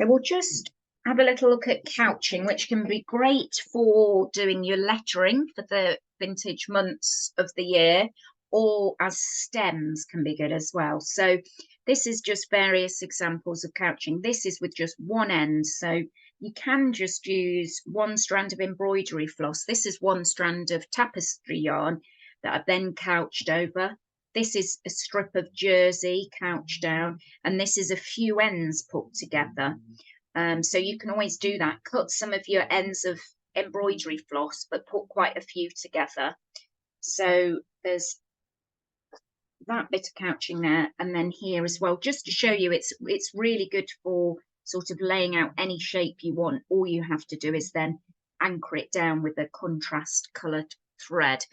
So we'll just have a little look at couching, which can be great for doing your lettering for the vintage months of the year, or as stems can be good as well. So this is just various examples of couching. This is with just one end, so you can just use one strand of embroidery floss. This is one strand of tapestry yarn that I've then couched over. This is a strip of jersey couched down, and this is a few ends put together. So you can always do that. Cut some of your ends of embroidery floss, but put quite a few together. So there's that bit of couching there, and then here as well, just to show you it's really good for sort of laying out any shape you want. All you have to do is then anchor it down with a contrast coloured thread.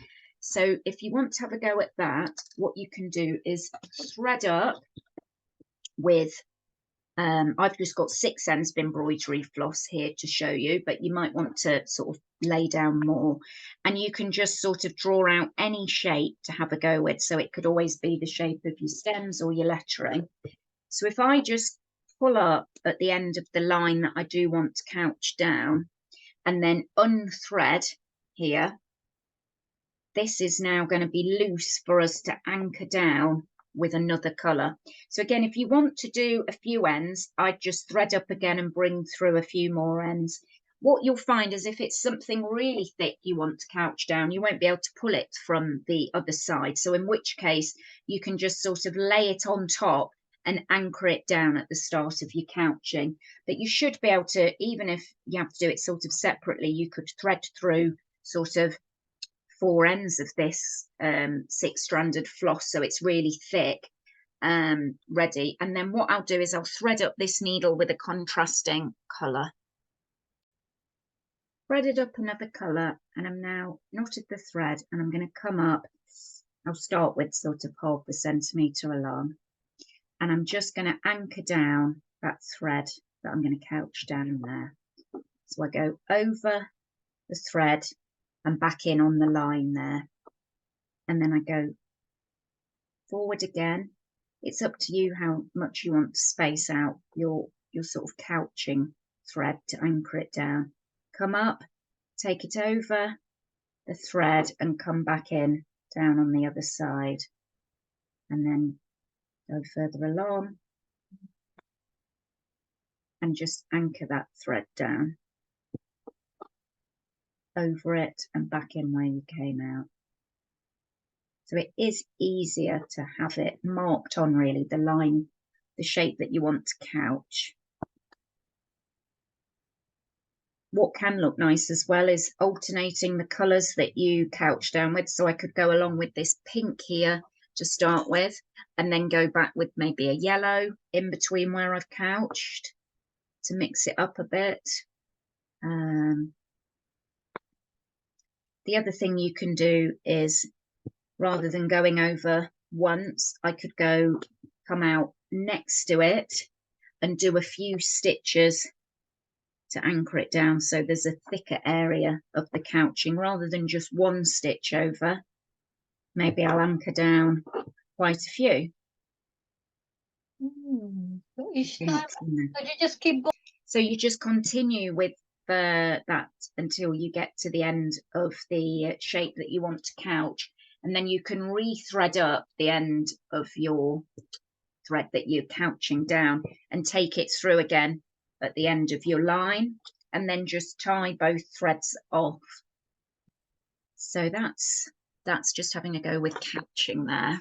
So if you want to have a go at that, what you can do is thread up with I've just got 6 ends of embroidery floss here to show you, but you might want to sort of lay down more, and you can just sort of draw out any shape to have a go with. So it could always be the shape of your stems or your lettering. So if I just pull up at the end of the line that I do want to couch down and then unthread here, this is now going to be loose for us to anchor down with another colour. So again, if you want to do a few ends, I'd just thread up again and bring through a few more ends. What you'll find is if it's something really thick you want to couch down, you won't be able to pull it from the other side. So in which case you can just sort of lay it on top and anchor it down at the start of your couching. But you should be able to, even if you have to do it sort of separately, you could thread through sort of 4 ends of this 6-stranded floss, so it's really thick, ready. And then what I'll do is I'll thread up this needle with a contrasting colour. Threaded up another colour, and I'm now knotted the thread, and I'm going to come up. I'll start with sort of 1/2 centimetre along, and I'm just going to anchor down that thread that I'm going to couch down there. So I go over the thread and back in on the line there, and then I go forward again. It's up to you how much you want to space out your sort of couching thread to anchor it down. Come up, take it over the thread and come back in down on the other side, and then go further along and just anchor that thread down over it and back in where you came out. So it is easier to have it marked on, really, the line, the shape that you want to couch. What can look nice as well is alternating the colours that you couch down with. So I could go along with this pink here to start with, and then go back with maybe a yellow in between where I've couched to mix it up a bit. The other thing you can do is, rather than going over once, I could come out next to it and do a few stitches to anchor it down, so there's a thicker area of the couching rather than just one stitch over. Maybe I'll anchor down quite a few. So each time, so you just keep going. So you just continue with that until you get to the end of the shape that you want to couch, and then you can re-thread up the end of your thread that you're couching down and take it through again at the end of your line, and then just tie both threads off. So that's just having a go with couching there.